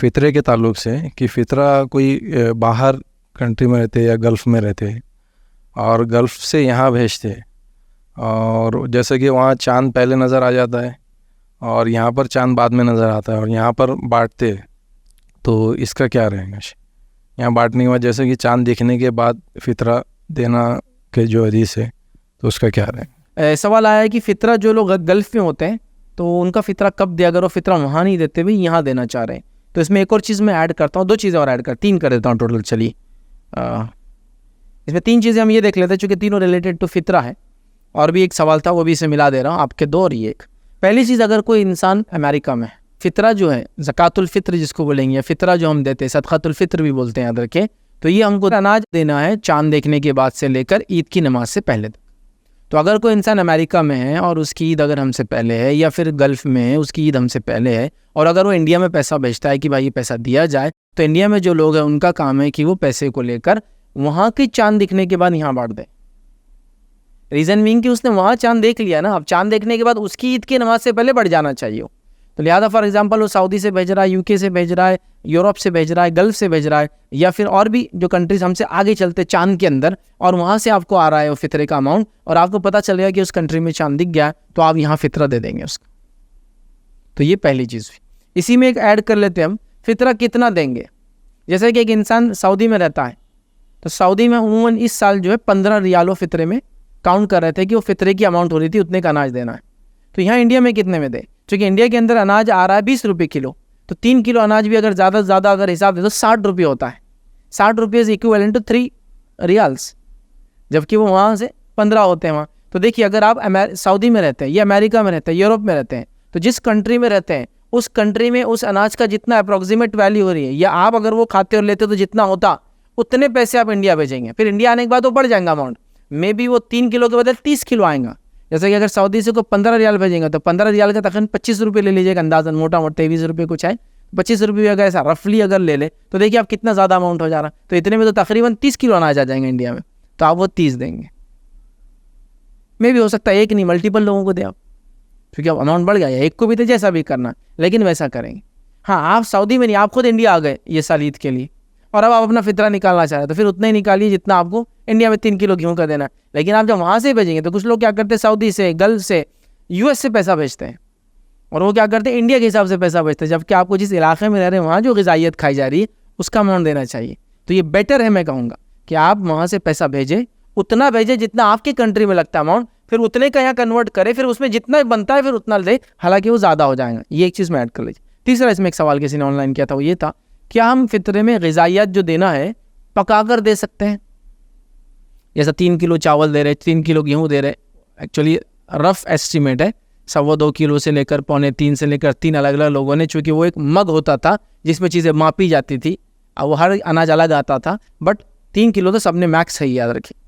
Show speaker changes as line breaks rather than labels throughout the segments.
फ़ितरे के ताल्लुक से कि फ़ितरा कोई बाहर कंट्री में रहते या गल्फ़ में रहते और गल्फ़ से यहाँ भेजते, और जैसे कि वहाँ चाँद पहले नज़र आ जाता है और यहाँ पर चाँद बाद में नज़र आता है और यहाँ पर बांटते, तो इसका क्या रहेगा? यहाँ बांटने के बाद जैसे कि चाँद दिखने के बाद फ़ितरा देना के जो हदीस है, तो उसका क्या रहेगा?
सवाल आया है कि फ़ितरा जो लोग गल्फ़ में होते हैं तो उनका फ़ितरा कब दे, अगर वो फ़ितरा वहाँ नहीं देते भी यहाँ देना चाह रहे हैं। तो इसमें एक और चीज़ मैं ऐड करता हूँ, 2 चीज़ें और ऐड कर 3 कर देता हूँ टोटल। चलिए इसमें 3 चीज़ें हम ये देख लेते हैं, चूँकि तीनों रिलेटेड टू फ़ितरा है। और भी एक सवाल था, वो भी इसे मिला दे रहा हूँ आपके 2 और ये एक। पहली चीज़, अगर कोई इंसान अमेरिका में फ़ितरा जो है ज़कातुल फ़ित्र जिसको बोलेंगे, या फ़ितरा जो हम देते हैं सदक़ातुल फ़ित्र भी बोलते हैं याद रखें, तो ये हमको अनाज देना है चाँद देखने के बाद से लेकर ईद की नमाज से पहले तक। तो अगर कोई इंसान अमेरिका में है और उसकी ईद अगर हमसे पहले है, या फिर गल्फ़ में है उसकी ईद हमसे पहले है, और अगर वो इंडिया में पैसा भेजता है कि भाई ये पैसा दिया जाए, तो इंडिया में जो लोग हैं उनका काम है कि वो पैसे को लेकर वहाँ की चाँद दिखने के बाद यहाँ बांट दें। रीज़न मीन कि उसने वहाँ चाँद देख लिया ना, अब चाँद देखने के बाद उसकी ईद की नमाज से पहले बढ़ जाना चाहिए। तो लिहाजा फॉर एग्जांपल वो सऊदी से भेज रहा है, यूके से भेज रहा है, यूरोप से भेज रहा है, गल्फ़ से भेज रहा है, या फिर और भी जो कंट्रीज हमसे आगे चलते चाँद के अंदर, और वहाँ से आपको आ रहा है वो फ़ितरे का अमाउंट, और आपको पता चलेगा कि उस कंट्री में चाँद दिख गया, तो आप यहाँ फ़ितरा दे देंगे उसको। तो ये पहली चीज़ हुई। इसी में एक ऐड कर लेते हैं हम, फ़ितरा कितना देंगे। जैसे कि एक इंसान सऊदी में रहता है, तो सऊदी में उमूमन इस साल जो है 15 रियालों फ़ितरे में काउंट कर रहे थे कि वो फ़ितरे की अमाउंट हो रही थी, उतने का अनाज देना है। तो यहाँ इंडिया में कितने में दे, क्योंकि इंडिया के अंदर अनाज आ रहा है 20 रुपये किलो, तो 3 किलो अनाज भी अगर ज़्यादा से ज़्यादा अगर हिसाब दे तो 60 रुपये होता है। 60 रुपये इज इक्विवेलेंट टू 3 रियाल्स, जबकि वो वहाँ से 15 होते हैं वहाँ। तो देखिए, अगर आप सऊदी में रहते हैं या अमेरिका में रहते हैं, यूरोप में रहते हैं, तो जिस कंट्री में रहते हैं उस कंट्री में उस अनाज का जितना अप्रॉक्सीमेट वैल्यू हो रही है, या आप अगर वो खाते और लेते तो जितना होता उतने पैसे आप इंडिया भेजेंगे। फिर इंडिया आने के बाद वो बढ़ जाएगा अमाउंट, मे बी वो 3 किलो के बदले 30 किलो आएगा। जैसे कि अगर सऊदी से को 15 रियाल भेजेंगे तो 15 रियाल का तकरीबन 25 रुपये ले लीजिएगा, अंदाजन मोटा मोटा 23 रुपये कुछ है, 25 रुपये अगर ऐसा रफली अगर ले ले तो देखिए आप कितना ज़्यादा अमाउंट हो जा रहा है। तो इतने में तो तकरीबन 30 किलो अनाज आ जाएंगे इंडिया में, तो आप वो 30 देंगे। मे भी हो सकता है एक नहीं मल्टीपल लोगों को दे आप, क्योंकि अब अमाउंट बढ़ गया, एक को भी तो जैसा भी करना, लेकिन वैसा करेंगे। हाँ, आप सऊदी में नहीं, आप खुद इंडिया आ गए ये साल ईद के लिए, और अब आप अपना फ़ितरा निकालना चाह रहे हैं, तो फिर उतना ही निकालिए जितना आपको इंडिया में 3 किलो गेहूँ का देना है। लेकिन आप जब वहाँ से भेजेंगे तो कुछ लोग क्या करते हैं, सऊदी से, गल्फ़ से, यूएस से पैसा भेजते हैं, और वो क्या करते हैं, इंडिया के हिसाब से पैसा भेजते हैं, जबकि आपको जिस इलाके में रह रहे हैं वहाँ जो ग़िज़ाइयत खाई जा रही है उसका अमाउंट देना चाहिए। तो ये बेटर है, मैं कहूँगा कि आप वहाँ से पैसा भेजें, उतना भेजें जितना आपके कंट्री में लगता है अमाउंट, फिर उतने का यहाँ कन्वर्ट करें, फिर उसमें जितना बनता है फिर उतना दे, हालांकि वो ज़्यादा हो जाएगा। ये एक चीज़ में ऐड कर लीजिए। तीसरा, इसमें एक सवाल किसी ने ऑनलाइन किया था, वो ये था, क्या हम फ़ितरे में ग़िज़ाइयत जो देना है पका कर दे सकते हैं? जैसा 3 किलो चावल दे रहे, 3 किलो गेहूँ दे रहे, एक्चुअली रफ़ एस्टिमेट है, 2.25 किलो से लेकर 2.25 से लेकर 3 अलग अलग लोगों ने, चूँकि वो एक मग होता था जिसमें चीज़ें मापी जाती थी, अब वो हर अनाज अलग आता था, बट 3 किलो तो सबने मैक्स है, याद रखिए।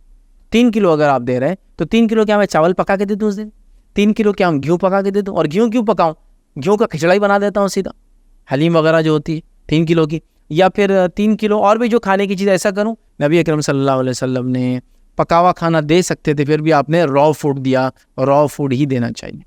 3 किलो अगर आप दे रहे हैं तो 3 किलो क्या मैं चावल पका के दे दूँ उस दिन? 3 किलो क्या हम गेहूँ पका के दे दूँ? और गेहूँ क्यों पकाऊँ, गेहूँ का खिचड़ा ही बना देता हूँ सीधा, हलीम वगैरह जो होती है 3 किलो की, या फिर 3 किलो और भी जो खाने की चीज़ ऐसा करूँ। नबी अकरम सल्लल्लाहु अलैहि वसल्लम ने पकावा खाना दे सकते थे, फिर भी आपने रॉ फूड दिया, रॉ फूड ही देना चाहिए।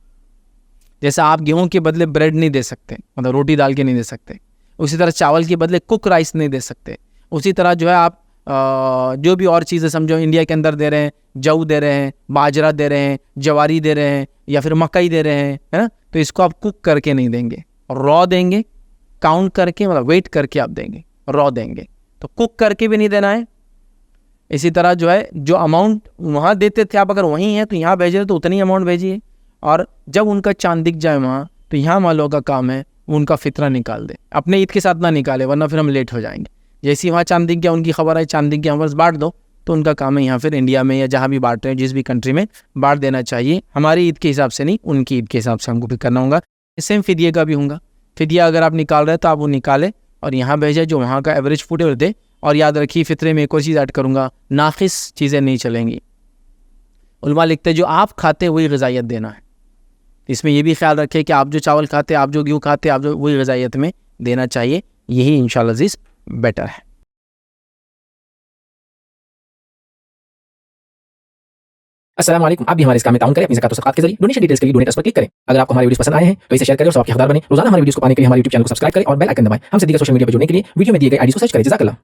जैसा आप गेहूं के बदले ब्रेड नहीं दे सकते, मतलब रोटी डाल के नहीं दे सकते, उसी तरह चावल के बदले कुक राइस नहीं दे सकते, उसी तरह जो है आप जो भी और चीज़ें समझो इंडिया के अंदर दे रहे हैं, जऊ दे रहे हैं, बाजरा दे रहे हैं, जवारी दे रहे हैं, या फिर मकई दे रहे हैं, है ना, तो इसको आप कुक करके नहीं देंगे, रॉ देंगे, काउंट करके, मतलब वेट करके आप देंगे, रॉ देंगे, तो कुक करके भी नहीं देना है। इसी तरह जो है जो अमाउंट वहाँ देते थे आप अगर वहीं हैं तो यहाँ भेज रहे तो उतनी अमाउंट भेजिए, और जब उनका चाँद दिख जाए वहाँ तो यहाँ वालों का काम है उनका फ़ितरा निकाल दे, अपने ईद के साथ ना निकाले वरना फिर हम लेट हो जाएंगे। जैसे ही वहाँ चाँद दिख गया, उनकी खबर आई चाँद दिख गया, हम बस बांट दो, तो उनका काम है यहाँ फिर इंडिया में या जहाँ भी बांट रहे हैं जिस भी कंट्री में बांट देना चाहिए। हमारी ईद के हिसाब से नहीं, उनकी ईद के हिसाब से हमको भी करना होगा। सेम फिदिये का भी होगा, फिदिया अगर आप निकाल रहे हैं तो आप वो निकालें और यहाँ भेजें, जो वहाँ का एवरेज फूड है दे। और याद रखिए फ़ितरे में एक और चीज़ ऐड करूँगा, नाक़िस चीज़ें नहीं चलेंगी। उलमा लिखते हैं जो आप खाते हैं वही ग़िज़ाइयत देना है। इसमें यह भी ख्याल रखें कि आप जो चावल खाते, आप जो गेहूँ खाते, आप जो वही ग़िज़ाइयत में देना चाहिए। यही इंशाअल्लाह अज़ीज़ बेटर है।
अस्सलाम वालेकुम। आप भी हमारे इस काम में ताउन करें अपनी ज़कात और सदक़ात के जरिए। डोनेशन डिटेल्स के लिए डोनेट अस पर क्लिक करें। अगर आपको हमारे वीडियोस पसंद आए हैं तो इसे शेयर करें और सबके हकदार बने। रोजाना हमारे वीडियोस को पाने के लिए हमारे यूट्यूब चैनल को सब्सक्राइब करें और बेल आइकन दबाएं। हमसे दीगर सोशल मीडिया पर जुड़ने के लिए वीडियो में दिए गए आईडी को सर्च करें। जज़ाकल्लाह।